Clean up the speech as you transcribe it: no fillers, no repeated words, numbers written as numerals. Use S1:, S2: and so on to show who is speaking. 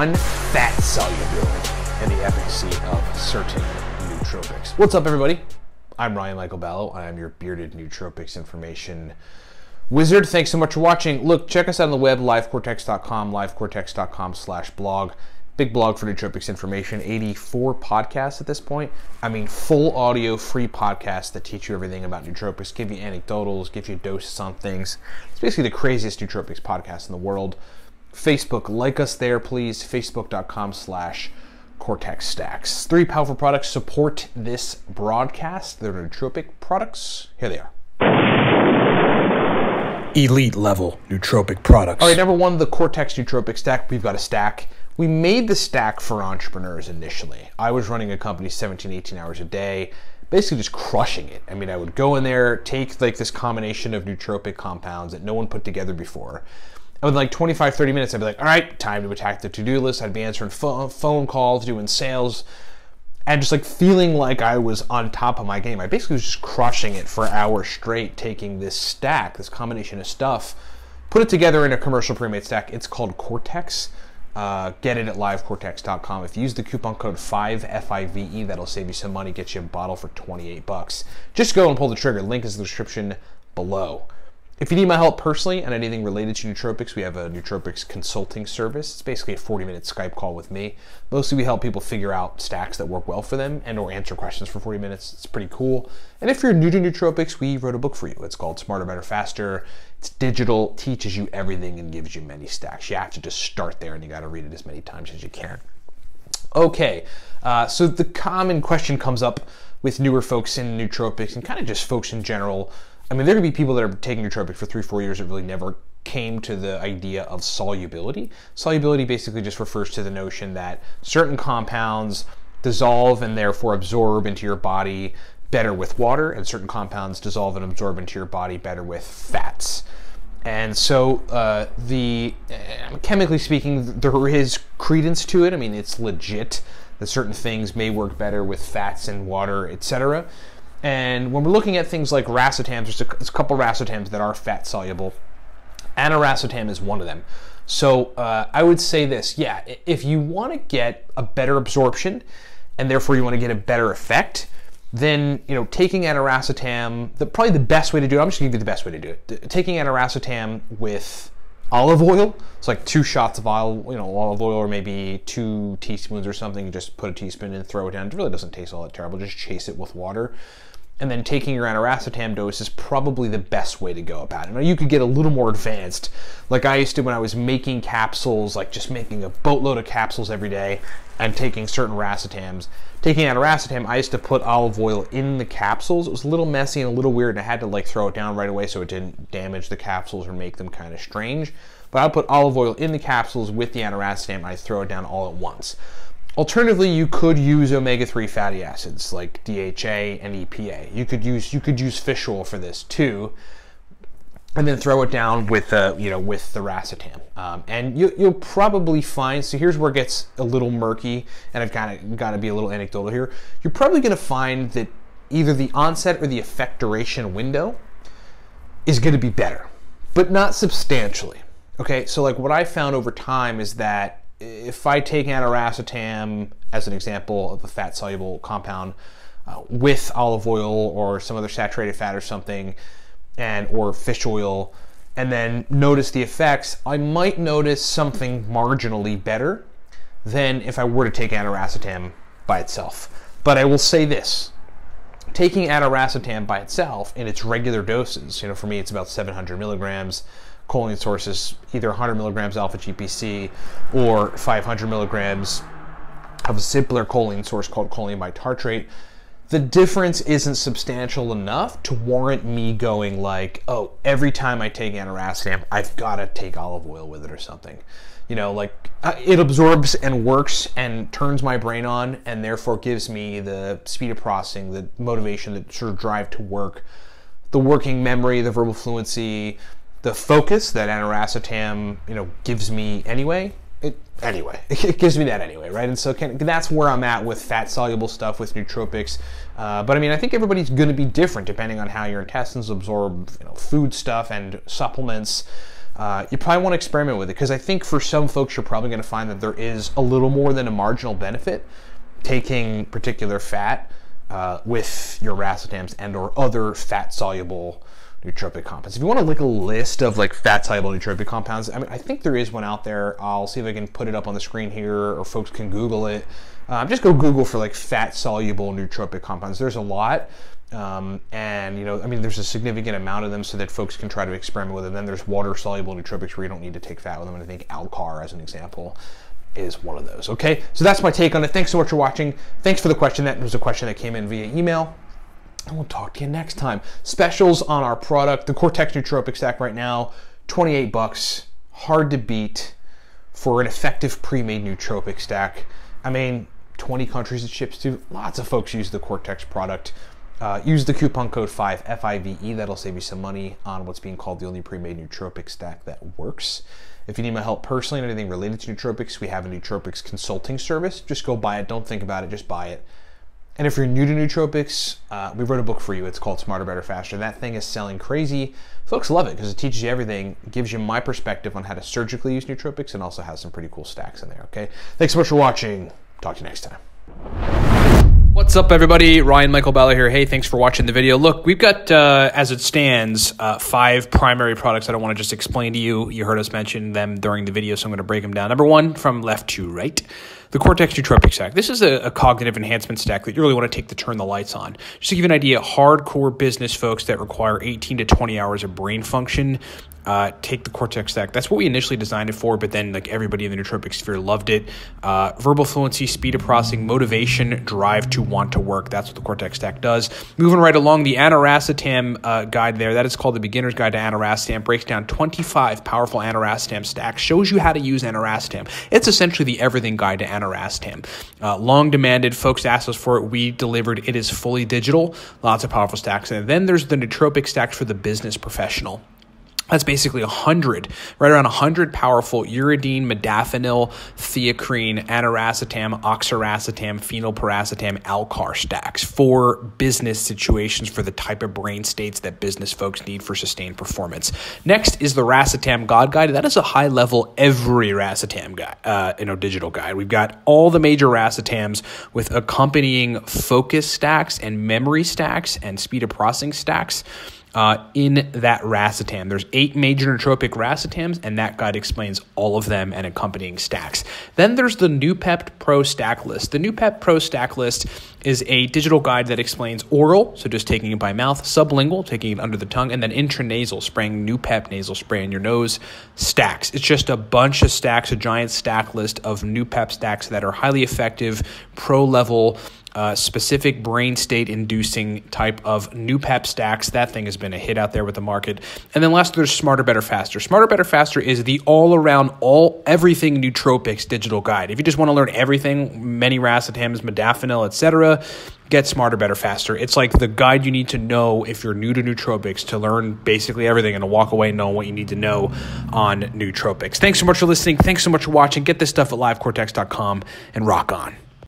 S1: on fat solubility and the efficacy of certain nootropics. What's up, everybody? I'm Ryan Michael Ballo. I am your bearded nootropics information wizard. Thanks so much for watching. Look, check us out on the web, livecortex.com, livecortex.com/blog. Big blog for nootropics information, 84 podcasts at this point. I mean, full audio, free podcasts that teach you everything about nootropics, give you anecdotals, give you doses on things. It's basically the craziest nootropics podcast in the world. Facebook, like us there, please. Facebook.com/cortexstacks. 3 powerful products support this broadcast. They're nootropic products. Here they are. Elite level nootropic products. All right, number 1, the Cortex Nootropic Stack. We've got a stack. We made the stack for entrepreneurs initially. I was running a company 17, 18 hours a day, basically just crushing it. I mean, I would go in there, take like this combination of nootropic compounds that no one put together before. And with like 25, 30 minutes, I'd be like, all right, time to attack the to-do list. I'd be answering phone calls, doing sales, and just like feeling like I was on top of my game. I basically was just crushing it for hours straight, taking this stack, this combination of stuff, put it together in a commercial pre-made stack. It's called Cortex. Get it at livecortex.com. If you use the coupon code 5FIVE, that'll save you some money, get you a bottle for 28 bucks. Just go and pull the trigger. Link is in the description below. If you need my help personally on anything related to nootropics, we have a nootropics consulting service. It's basically a 40-minute Skype call with me. Mostly we help people figure out stacks that work well for them and or answer questions for 40 minutes. It's pretty cool. And if you're new to nootropics, we wrote a book for you. It's called Smarter, Better, Faster. It's digital, teaches you everything, and gives you many stacks. You have to just start there, and you got to read it as many times as you can. Okay, so the common question comes up with newer folks in nootropics and kind of just folks in general. I mean, there could be people that are taking nootropics for 3-4 years that really never came to the idea of solubility. Solubility basically just refers to the notion that certain compounds dissolve and therefore absorb into your body better with water, and certain compounds dissolve and absorb into your body better with fats. And so chemically speaking, there is credence to it. I mean, it's legit that certain things may work better with fats and water, etc. And when we're looking at things like racetams, there's a couple racetams that are fat soluble. Aniracetam is one of them. So I would say this, yeah, if you want to get a better absorption and therefore you want to get a better effect, then taking aniracetam, probably the best way to do it, I'm just going to give you the best way to do it. Taking aniracetam with olive oil, it's like 2 shots of olive oil, or maybe 2 teaspoons or something. You just put a teaspoon in and throw it down. It really doesn't taste all that terrible. Just chase it with water. And then taking your aniracetam dose is probably the best way to go about it. Now, you could get a little more advanced, like I used to when I was making capsules, like just making a boatload of capsules every day and taking certain racetams. Taking aniracetam, I used to put olive oil in the capsules. It was a little messy and a little weird, and I had to like throw it down right away so it didn't damage the capsules or make them kind of strange. But I would put olive oil in the capsules with the aniracetam, and I'd throw it down all at once. Alternatively, you could use omega-3 fatty acids like DHA and EPA. You could use fish oil for this too, and then throw it down with the racetam. And you'll probably find. So here's where it gets a little murky, and I've kind of got to be a little anecdotal here. You're probably going to find that either the onset or the effect duration window is going to be better, but not substantially. Okay, so like what I found over time is that if I take aniracetam as an example of a fat-soluble compound with olive oil or some other saturated fat or something, or fish oil, and then notice the effects, I might notice something marginally better than if I were to take aniracetam by itself. But I will say this. Taking aniracetam by itself in its regular doses, for me it's about 700 milligrams, choline source is either 100 milligrams alpha GPC or 500 milligrams of a simpler choline source called choline bitartrate. The difference isn't substantial enough to warrant me going like, oh, every time I take aniracetam, I've got to take olive oil with it or something. It absorbs and works and turns my brain on, and therefore gives me the speed of processing, the motivation, the sort of drive to work, the working memory, the verbal fluency, the focus that aniracetam, gives me anyway. It gives me that anyway, right? And so that's where I'm at with fat-soluble stuff, with nootropics. But I mean, I think everybody's going to be different depending on how your intestines absorb, food stuff and supplements. you probably want to experiment with it, because I think for some folks, you're probably going to find that there is a little more than a marginal benefit taking particular fat with your racetams and or other fat-soluble nootropic compounds. If you want to look a list of like fat-soluble nootropic compounds, I mean, I think there is one out there. I'll see if I can put it up on the screen here, or folks can Google it. Just go Google for like fat-soluble nootropic compounds. There's a lot. And you know, I mean, there's a significant amount of them so that folks can try to experiment with it. And then there's water-soluble nootropics where you don't need to take fat with them. And I think Alcar, as an example, is one of those. Okay, so that's my take on it. Thanks so much for watching. Thanks for the question. That was a question that came in via email. And we'll talk to you next time. Specials on our product, the Cortex Nootropic Stack right now, $28. Hard to beat for an effective pre-made nootropic stack. I mean, 20 countries it ships to. Lots of folks use the Cortex product. Use the coupon code 5, F-I-V-E. That'll save you some money on what's being called the only pre-made nootropic stack that works. If you need my help personally on anything related to nootropics, we have a nootropics consulting service. Just go buy it. Don't think about it. Just buy it. And if you're new to nootropics, we wrote a book for you. It's called Smarter, Better, Faster. That thing is selling crazy. Folks love it because it teaches you everything, gives you my perspective on how to surgically use nootropics, and also has some pretty cool stacks in there, okay? Thanks so much for watching. Talk to you next time. What's up, everybody? Ryan Michael Balla here. Hey, thanks for watching the video. Look, we've got, as it stands, 5 primary products that I want to just explain to you. You heard us mention them during the video, so I'm going to break them down. Number 1, from left to right, the Cortex Nootropic Stack. This is a cognitive enhancement stack that you really want to take to turn the lights on. Just to give you an idea, hardcore business folks that require 18 to 20 hours of brain function, take the Cortex Stack. That's what we initially designed it for, but then like everybody in the nootropic sphere loved it. Verbal fluency, speed of processing, motivation, drive to want to work. That's what the Cortex Stack does. Moving right along, the aniracetam guide there, that is called the Beginner's Guide to Aniracetam, breaks down 25 powerful aniracetam stacks, shows you how to use aniracetam. It's essentially the everything guide to aniracetam. Long demanded, folks asked us for it. We delivered. It is fully digital. Lots of powerful stacks. And then there's the nootropic stack for the business professional. That's basically 100, right around 100 powerful uridine, modafinil, theacrine, aniracetam, oxiracetam, phenylpiracetam, Alcar stacks for business situations, for the type of brain states that business folks need for sustained performance. Next is the Racetam God Guide. That is a high-level every racetam guide, digital guide. We've got all the major racetams with accompanying focus stacks and memory stacks and speed of processing stacks. In that racetam. There's 8 major nootropic racetams, and that guide explains all of them and accompanying stacks. Then there's the NooPep Pro Stack List. The NooPep Pro Stack List is a digital guide that explains oral, so just taking it by mouth, sublingual, taking it under the tongue, and then intranasal, spraying NooPep nasal spray in your nose, stacks. It's just a bunch of stacks, a giant stack list of NooPep stacks that are highly effective, pro-level, specific brain state inducing type of NooPep stacks. That thing has been a hit out there with the market. And then last, there's Smarter, Better, Faster. Smarter, Better, Faster is the all-around, everything nootropics digital guide. If you just want to learn everything, many racetams, modafinil, etc., get Smarter, Better, Faster. It's like the guide you need to know if you're new to nootropics, to learn basically everything and to walk away knowing what you need to know on nootropics. Thanks so much for listening. Thanks so much for watching. Get this stuff at livecortex.com and rock on.